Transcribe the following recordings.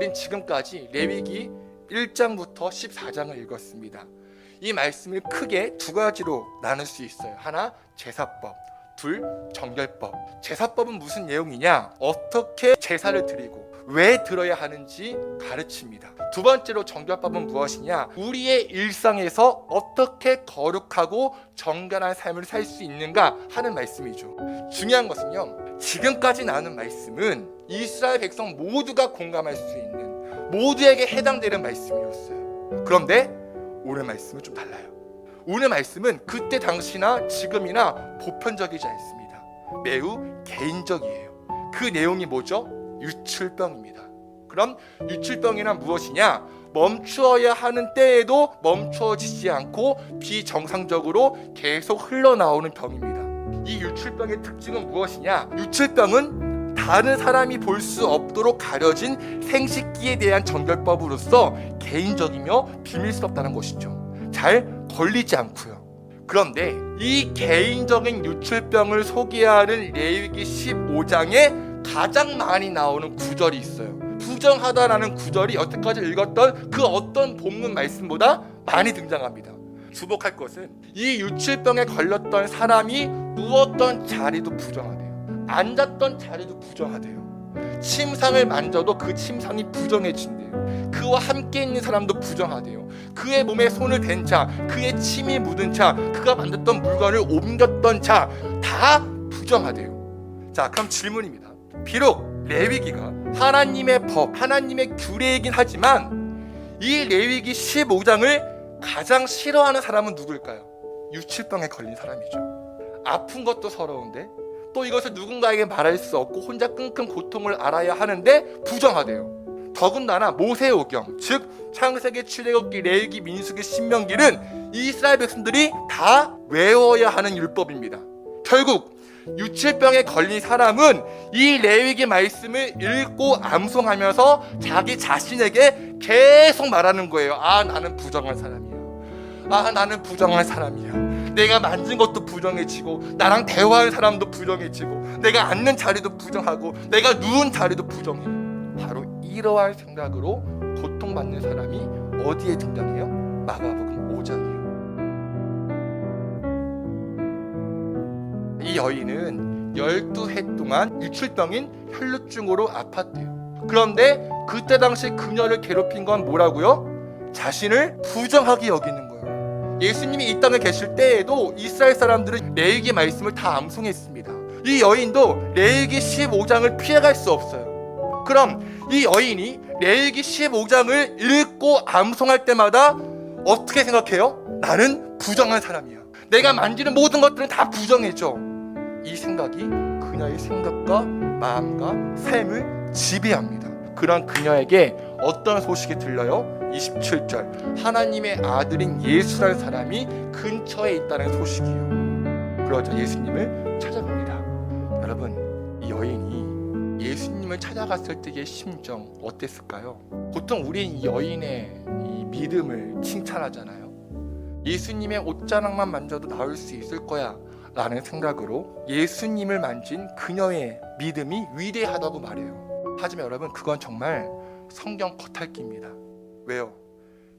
우린 지금까지 레위기 1장부터 14장을 읽었습니다. 이 말씀을 크게 두 가지로 나눌 수 있어요. 하나, 제사법, 둘, 정결법. 제사법은 무슨 내용이냐? 어떻게 제사를 드리고 왜 들어야 하는지 가르칩니다. 두 번째로 정결법은 무엇이냐? 우리의 일상에서 어떻게 거룩하고 정결한 삶을 살 수 있는가 하는 말씀이죠. 중요한 것은요, 지금까지 나눈 말씀은 이스라엘 백성 모두가 공감할 수 있는, 모두에게 해당되는 말씀이었어요. 그런데 오늘 말씀은 좀 달라요. 오늘 말씀은 그때 당시나 지금이나 보편적이지 않습니다. 매우 개인적이에요. 그 내용이 뭐죠? 유출병입니다. 그럼 유출병이란 무엇이냐? 멈추어야 하는 때에도 멈추어지지 않고 비정상적으로 계속 흘러나오는 병입니다. 이 유출병의 특징은 무엇이냐? 유출병은 다른 사람이 볼 수 없도록 가려진 생식기에 대한 정결법으로서 개인적이며 비밀스럽다는 것이죠. 잘 걸리지 않고요. 그런데 이 개인적인 유출병을 소개하는 레위기 15장에 가장 많이 나오는 구절이 있어요. 부정하다라는 구절이 여태까지 읽었던 그 어떤 본문 말씀보다 많이 등장합니다. 주목할 것은 이 유출병에 걸렸던 사람이 누웠던 자리도 부정하대요. 앉았던 자리도 부정하대요. 침상을 만져도 그 침상이 부정해진대요. 그와 함께 있는 사람도 부정하대요. 그의 몸에 손을 댄 자, 그의 침이 묻은 자, 그가 만졌던 물건을 옮겼던 자 다 부정하대요. 자, 그럼 질문입니다. 비록 레위기가 하나님의 법, 하나님의 규례이긴 하지만 이 레위기 15장을 가장 싫어하는 사람은 누구일까요? 유출병에 걸린 사람이죠. 아픈 것도 서러운데 또 이것을 누군가에게 말할 수 없고 혼자 끙끙 고통을 알아야 하는데 부정하대요. 더군다나 모세오경, 즉 창세기, 출애굽기, 레위기, 민수기, 신명기는 이스라엘 백성들이 다 외워야 하는 율법입니다. 결국 유출병에 걸린 사람은 이 레위기 말씀을 읽고 암송하면서 자기 자신에게 계속 말하는 거예요. 아, 나는 부정한 사람이야. 아, 나는 부정한 사람이야. 내가 만진 것도 부정해지고 나랑 대화할 사람도 부정해지고 내가 앉는 자리도 부정하고 내가 누운 자리도 부정해. 바로 이러한 생각으로 고통받는 사람이 어디에 등장해요? 마가복음 5장이에요. 이 여인은 12해 동안 유출병인 혈루증으로 아팠대요. 그런데 그때 당시 그녀를 괴롭힌 건 뭐라고요? 자신을 부정하게 여기는 거예요. 예수님이 이 땅에 계실 때에도 이스라엘 사람들은 레위기 말씀을 다 암송했습니다. 이 여인도 레위기 15장을 피해갈 수 없어요. 그럼 이 여인이 레위기 15장을 읽고 암송할 때마다 어떻게 생각해요? 나는 부정한 사람이야. 내가 만지는 모든 것들은 다 부정해져. 이 생각이 그녀의 생각과 마음과 삶을 지배합니다. 그런 그녀에게 어떤 소식이 들려요? 27절, 하나님의 아들인 예수라는 사람이 근처에 있다는 소식이에요. 그러자 예수님을 찾아갑니다. 여러분, 이 여인이 예수님을 찾아갔을 때의 심정 어땠을까요? 보통 우린 이 여인의 이 믿음을 칭찬하잖아요. 예수님의 옷자락만 만져도 나을 수 있을 거야 라는 생각으로 예수님을 만진 그녀의 믿음이 위대하다고 말해요. 하지만 여러분, 그건 정말 성경 겉핥기입니다. 왜요?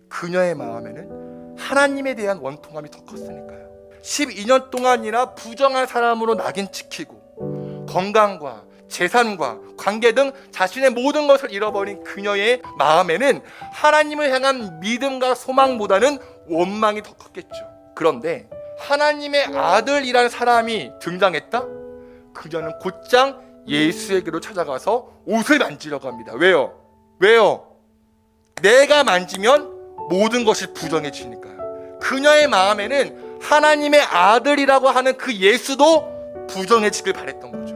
그녀의 마음에는 하나님에 대한 원통함이 더 컸으니까요. 12년 동안이나 부정한 사람으로 낙인 찍히고 건강과 재산과 관계 등 자신의 모든 것을 잃어버린 그녀의 마음에는 하나님을 향한 믿음과 소망보다는 원망이 더 컸겠죠. 그런데 하나님의 아들이라는 사람이 등장했다? 그녀는 곧장 예수에게로 찾아가서 옷을 만지려고 합니다. 왜요? 내가 만지면 모든 것이 부정해지니까요. 그녀의 마음에는 하나님의 아들이라고 하는 그 예수도 부정해지길 바랬던 거죠.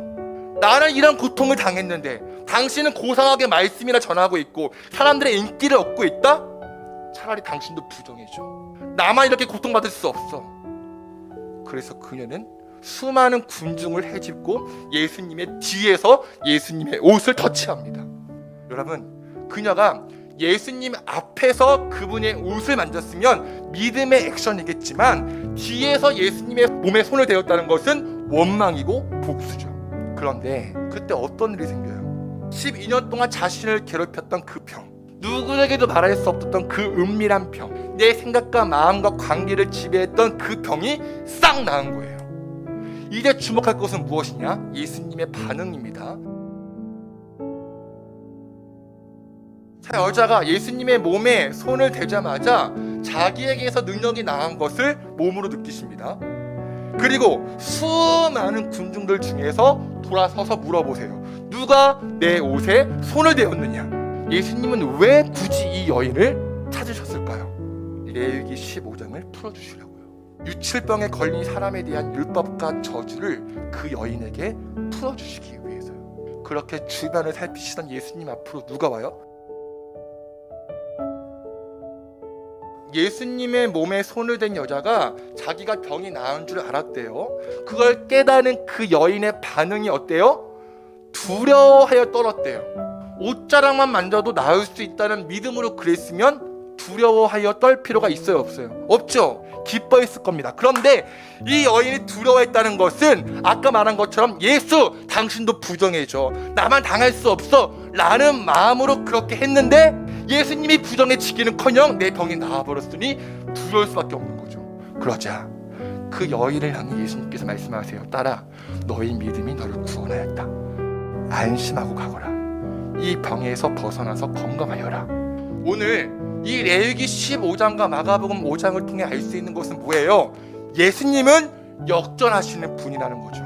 나는 이런 고통을 당했는데 당신은 고상하게 말씀이나 전하고 있고 사람들의 인기를 얻고 있다? 차라리 당신도 부정해져. 나만 이렇게 고통받을 수 없어. 그래서 그녀는 수많은 군중을 헤집고 예수님의 뒤에서 예수님의 옷을 터치합니다. 여러분, 그녀가 예수님 앞에서 그분의 옷을 만졌으면 믿음의 액션이겠지만 뒤에서 예수님의 몸에 손을 대었다는 것은 원망이고 복수죠. 그런데 그때 어떤 일이 생겨요? 12년 동안 자신을 괴롭혔던 그 병, 누구에게도 말할 수 없었던 그 은밀한 병, 내 생각과 마음과 관계를 지배했던 그 병이 싹 나은 거예요. 이제 주목할 것은 무엇이냐? 예수님의 반응입니다. 자, 여자가 예수님의 몸에 손을 대자마자 자기에게서 능력이 나은 것을 몸으로 느끼십니다. 그리고 수많은 군중들 중에서 돌아서서 물어보세요. 누가 내 옷에 손을 대었느냐? 예수님은 왜 굳이 이 여인을 찾으셨을까요? 레위기 15장을 풀어주시려고요. 유칠병에 걸린 사람에 대한 율법과 저주를 그 여인에게 풀어주시기 위해서요. 그렇게 주변을 살피시던 예수님 앞으로 누가 와요? 예수님의 몸에 손을 댄 여자가 자기가 병이 나은 줄 알았대요. 그걸 깨닫는 그 여인의 반응이 어때요? 두려워하여 떨었대요. 옷자락만 만져도 나을 수 있다는 믿음으로 그랬으면 두려워하여 떨 필요가 있어요, 없어요? 없죠. 기뻐했을 겁니다. 그런데 이 여인이 두려워했다는 것은 아까 말한 것처럼 예수, 당신도 부정해줘, 나만 당할 수 없어 라는 마음으로 그렇게 했는데 예수님이 부정해지기는커녕 내 병이 나아버렸으니 두려울 수밖에 없는 거죠. 그러자 그 여인을 향해 예수님께서 말씀하세요. 딸아, 너의 믿음이 너를 구원하였다. 안심하고 가거라. 이 병에서 벗어나서 건강하여라. 오늘 이 레위기 15장과 마가복음 5장을 통해 알 수 있는 것은 뭐예요? 예수님은 역전하시는 분이라는 거죠.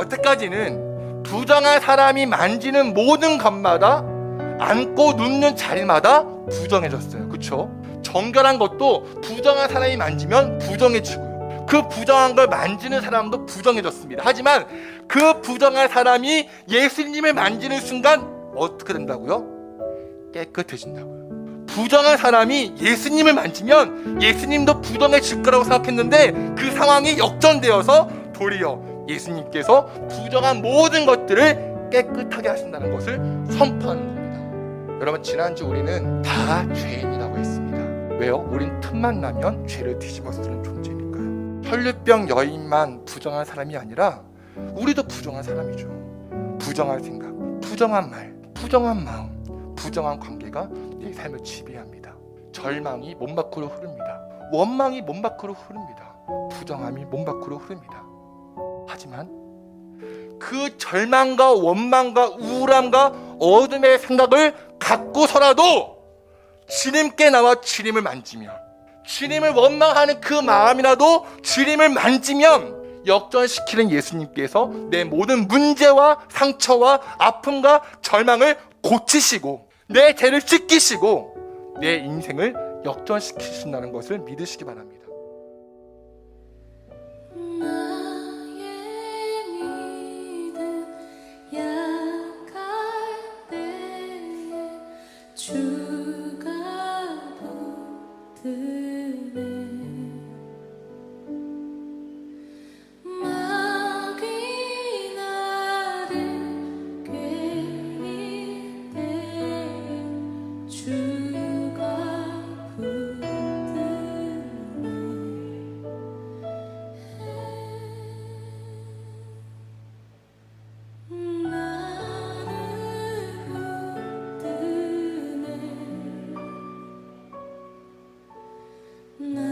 여태까지는 부정한 사람이 만지는 모든 것마다, 앉고 눕는 자리마다 부정해졌어요. 그렇죠? 정결한 것도 부정한 사람이 만지면 부정해지고요. 그 부정한 걸 만지는 사람도 부정해졌습니다. 하지만 그 부정한 사람이 예수님을 만지는 순간 어떻게 된다고요? 깨끗해진다고요. 부정한 사람이 예수님을 만지면 예수님도 부정해질 거라고 생각했는데 그 상황이 역전되어서 도리어 예수님께서 부정한 모든 것들을 깨끗하게 하신다는 것을 선포하는 겁니다. 여러분, 지난주 우리는 다 죄인이라고 했습니다. 왜요? 우린 틈만 나면 죄를 뒤집어 쓰는 존재니까요. 혈류병 여인만 부정한 사람이 아니라 우리도 부정한 사람이죠. 부정한 생각, 부정한 말, 부정한 마음, 부정한 관계가 내 삶을 지배합니다. 절망이 몸 밖으로 흐릅니다. 원망이 몸 밖으로 흐릅니다. 부정함이 몸 밖으로 흐릅니다. 하지만 그 절망과 원망과 우울함과 어둠의 생각을 갖고서라도 주님께 나와 주님을 만지면, 주님을 원망하는 그 마음이라도 주님을 만지면 역전시키는 예수님께서 내 모든 문제와 상처와 아픔과 절망을 고치시고 내 죄를 씻기시고 내 인생을 역전시키신다는 것을 믿으시기 바랍니다. 주가 붙드네 마귀 나를 괴일 때 주가 붙드네 나를 붙드네